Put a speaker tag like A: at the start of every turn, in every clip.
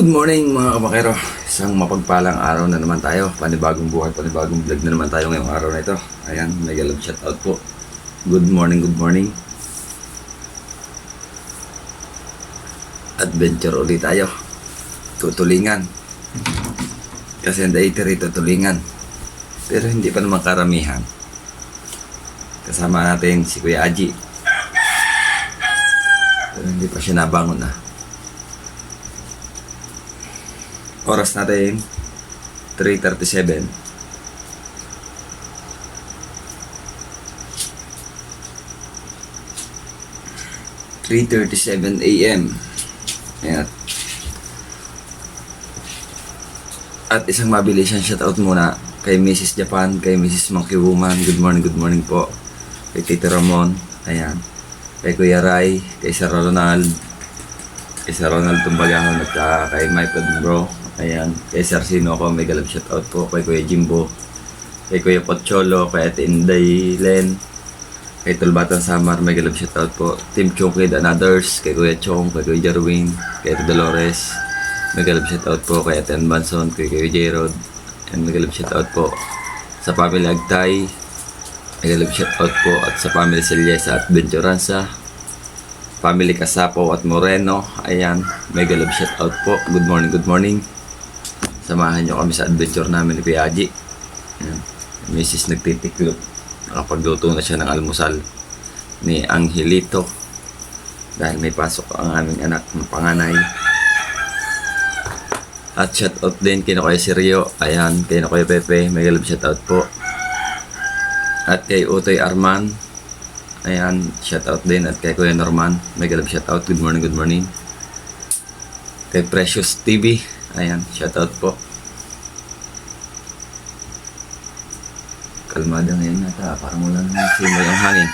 A: morning mga kabakero. Isang mapagpalang araw na naman tayo. Panibagong buhay, panibagong vlog na naman tayo ngayong araw na ito. Ayan, mega love shout out po. Good morning, good morning. Adventure ulit tayo. Tutulingan. Kasi ang daiter ito tulingan. Pero hindi pa naman karamihan. Kasama natin si Kuya Aji. Pero hindi pa siya nabangon na. Oras natin 3:37. AM. Ayan. At isang mabilisan shoutout muna kay Mrs. Japan, kay Mrs. Monkey Woman. Good morning po. Kay Tito Ramon. Ayan. Kay Kuya Rai, kay Sir Ronald, kay Sir Ronald Tumbagahon at kay Michael Bro. Ayan, kay Sir Sino ko, mega love shoutout po. Kay Kuya Jimbo, kay Kuya Pocholo, kay Ate Inday Len, kay Tulbatan Samar, mega love shoutout po. Team Chongkid and others, kay Kuya Chong, kay Kuya Jarwin, kay Ate Dolores, mega love shoutout po. Kay Ate Anbanson, kay Kuya Jerod, and mega love shoutout po. Sa family Agtay, mega love shoutout po. At sa family Selyesa at Venturanza, family Kasapo at Moreno, ayan, mega love shoutout po. Good morning. Samahan nyo kami sa adventure namin ni Kuya Aji. Ayan. Mrs. nagtitiklop. Nakapagluto na siya ng almusal ni Angelito. Dahil may pasok ang aming anak ng panganay. At shoutout din kay Kuya Sergio. Ayan, kay Kuya Pepe. Mega love shoutout po. At kay Utoy Arman. Ayan, shoutout din. At kay Kuya Norman. Mega love shoutout. Good morning. Kay Precious TV. Ayan, shoutout po. Kalmada ngayon nata, parang wala nang simoy ang hangin.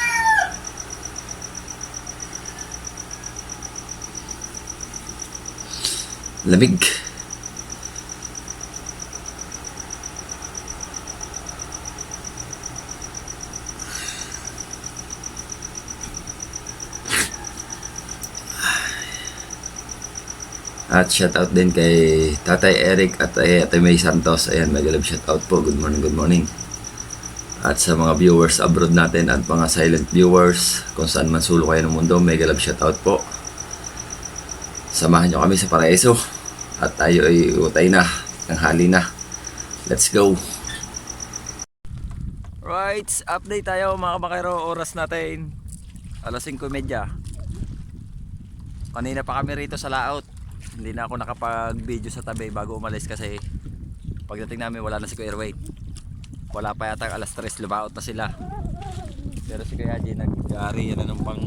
A: Lamig. At shoutout din kay Tatay Eric at Ate May Santos. Ayan, mega love shoutout po. Good morning. At sa mga viewers abroad natin at mga silent viewers, kung saan man sulok kayo ng mundo, mega love shoutout po. Samahan nyo kami sa paraiso. At tayo ay utay na, tanghali na. Let's go! Right, update tayo mga kabakero. Oras natin 5:30. Kanina pa kami rito sa layout. Hindi na ako nakapag-video sa tabi bago umalis kasi pagdating namin wala na si Kuya Airway. Wala pa yata 3:00, lumaot na sila. Pero si Kuya Aji nag-ari yan ng pang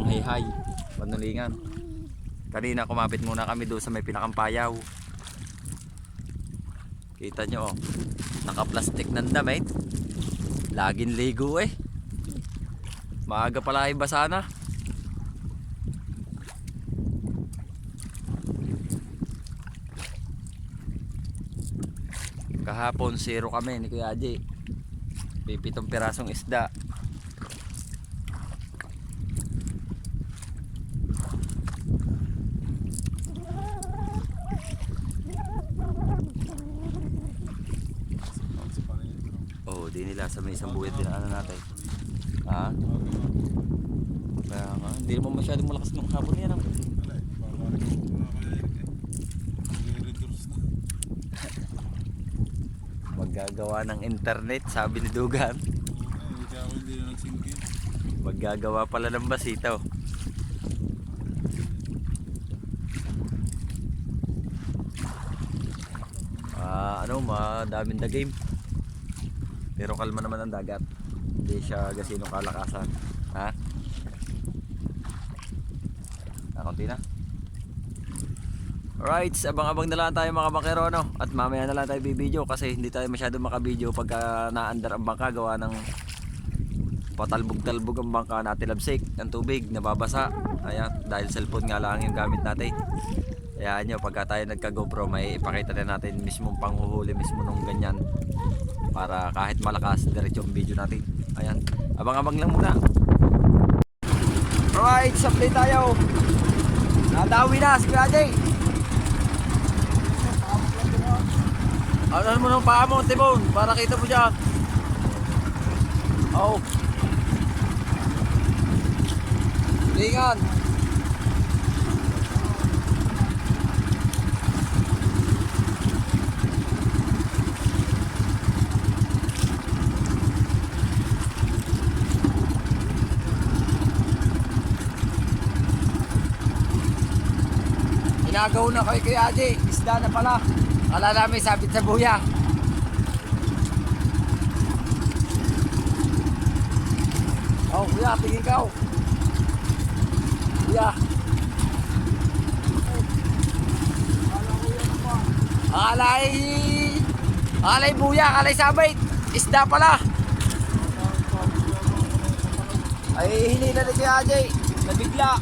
A: hayhay, panulingan. Kanina kumapit muna kami doon sa may pinakampayaw. Kita nyo naka-plastic ng damit. Laging ligo eh. Maaga pala ay basa na. Kahapon 0 kami ni Kuya Aji. 7 pirasong isda. Oh, di nila sa may isang buwit din ano natin. Ha? Kaya nga, hindi naman masyadong malakas ng hapon yan. Maggagawa ng internet, sabi ni Dugan. Maggagawa pala ng basito. Madaming the game. Pero kalma naman ang dagat. Hindi siya gasinong kalakasan. Ha? Konti na. Alright, abang-abang na lang tayo mga bakero, no? At mamaya na lang tayo bibideo kasi hindi tayo masyado makabideo pagka naandar ang bangka gawa ng patalbog-talbog ang bangka natin, labsik ng tubig, nababasa. Ayan, dahil cellphone nga lang yung gamit natin. Kaya nyo, pagka tayo nagka GoPro, may ipakita na natin mismong panghuhuli mismo nung ganyan para kahit malakas, diretso yung video natin. Ayan, abang-abang lang muna. Alright, supply tayo. Nadawi na si Kuya Jay. Ano mo ng paa mo, Timon, para kita mo dyan. Oh. Lingan. Inagaw na kay Kuya Aji, isda na pala. Kala namin sabit sa buya. Oh, Kuya, tingin ka. Kuya. Alay buya, alay sabit. Isda pala. Ay, hili na ni Kuya Aji. Nabigla.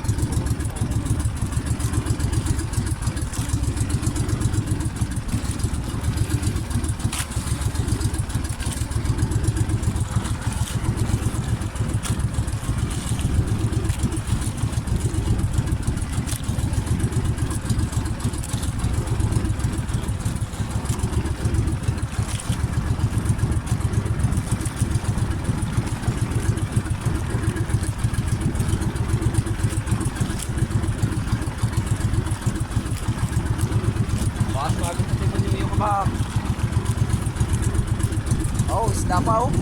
A: Oh, isda pa oh.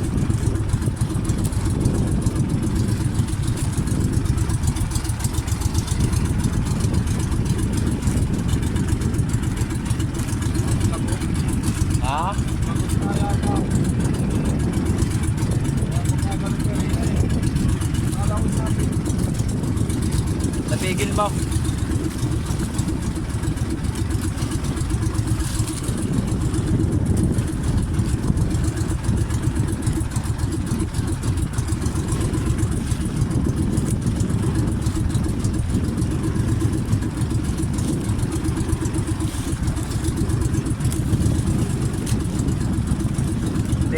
A: Ha? Napigil mo.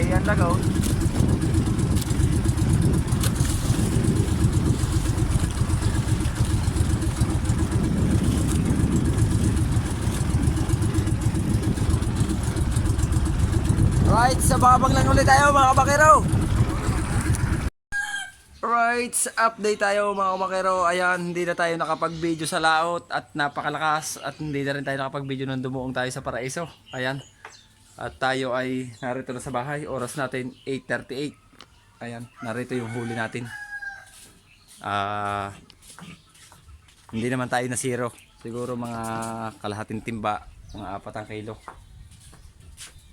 A: Yan lagaw. Right, sa babang lang ulit tayo mga kabakero. Right, update tayo mga kabakero. Ayan, hindi na tayo nakapag-video sa laot at napakalakas. At hindi na rin tayo nakapag-video nung dumuong tayo sa Paraiso. Ayan. At tayo ay narito na sa bahay. Oras natin 8:38. Ayan, narito yung huli natin. Hindi naman tayo na zero. Siguro mga kalahating timba, mga 4 kilo.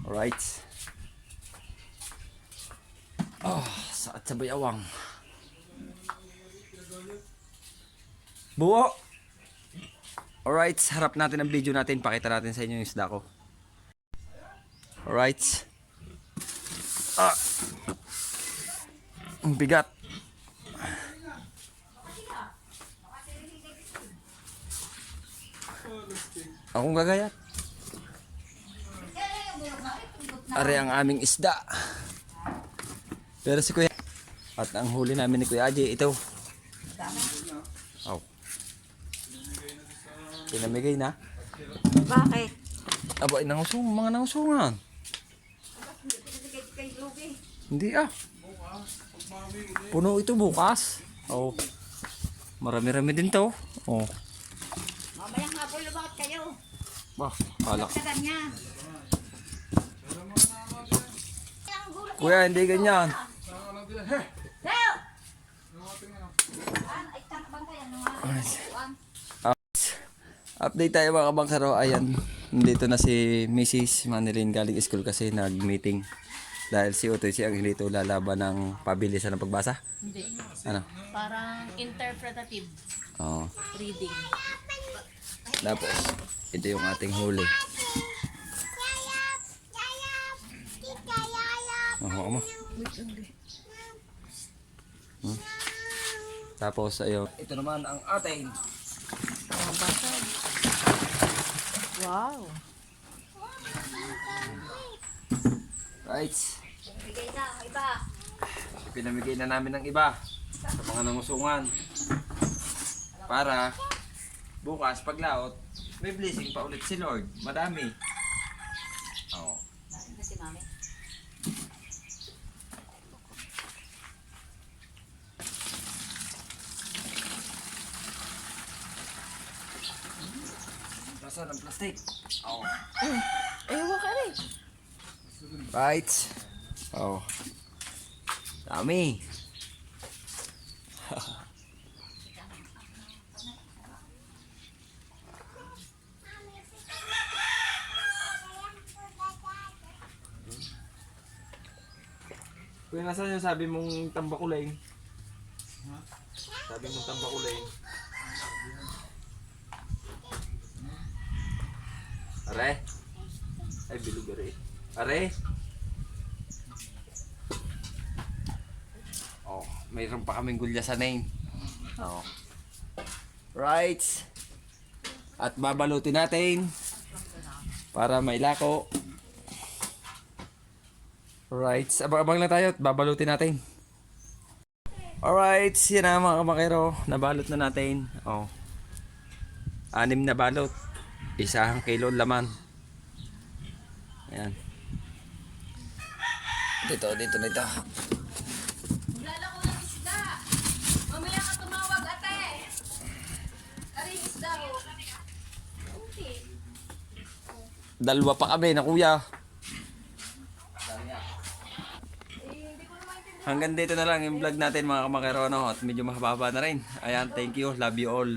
A: Alright. Oh, saat sa bayawang. Buo. Alright, harap natin ang video natin. Pakita natin sa inyo yung isda ko. Alright. Ang bigat. Akong gagayat. Are ang aming isda. Pero si Kuya. At ang huli namin ni Kuya Aji, ito. Oh. Pinamigay na.
B: Bakit?
A: Aba, mga nangusungan. Hindi ah. Puno ito bukas. Oh. Marami-rami din to. Oh.
B: Mamayang hapon lumakad kayo.
A: Bah, halak.
B: Tagan niya.
A: Kuya, hindi ganyan.
B: Leo! Ay, takbang kayo.
A: Update tayo mga kabangkaro. Ayan, nandito na si Mrs. Manilin galing school kasi nag-meeting. Dahil si Utoy siyang hindi ito lalaban ng pabilisan ng pagbasa.
C: Hindi.
A: Ano?
C: Parang interpretative
A: Oo.
C: reading.
A: Tapos, ito yung ating huli. Hawa mo. Tapos, ayun. Ito naman ang ating.
C: Wow.
A: Right.
B: Bigay na ang iba.
A: Pinamigay na namin ng iba sa mga nangusungan. Para bukas paglaot, may blessing pa ulit si Lord. Madami. Oh.
B: mami.
A: Nasaan ang plastic? Oh.
C: Ewa ka rin.
A: Right. Oh. Dami. Kuya, nasaan yung sabi mong tambakulay? Sabi mong tambakulay. Are? Ay, bilog are. Are? Oh, mayroon pa kaming gulya sa name. Oh. Right. At babalutin natin para mailako. Right. Abang-abang lang tayo at babalutin natin. Alright, yan na mga kamakero. Nabalot na natin. Oh. 6 na balot. 1 kilo laman. Ayan. Dito na ito.
B: Lalako ng isda. Mamaya ka tumawag, ate. Aring isda, oh. Okay.
A: 2 pa kami na kuya. Hanggang dito na lang yung vlog natin mga kamakero, no? At medyo mahaba na rin. Ayan, thank you. Love you all.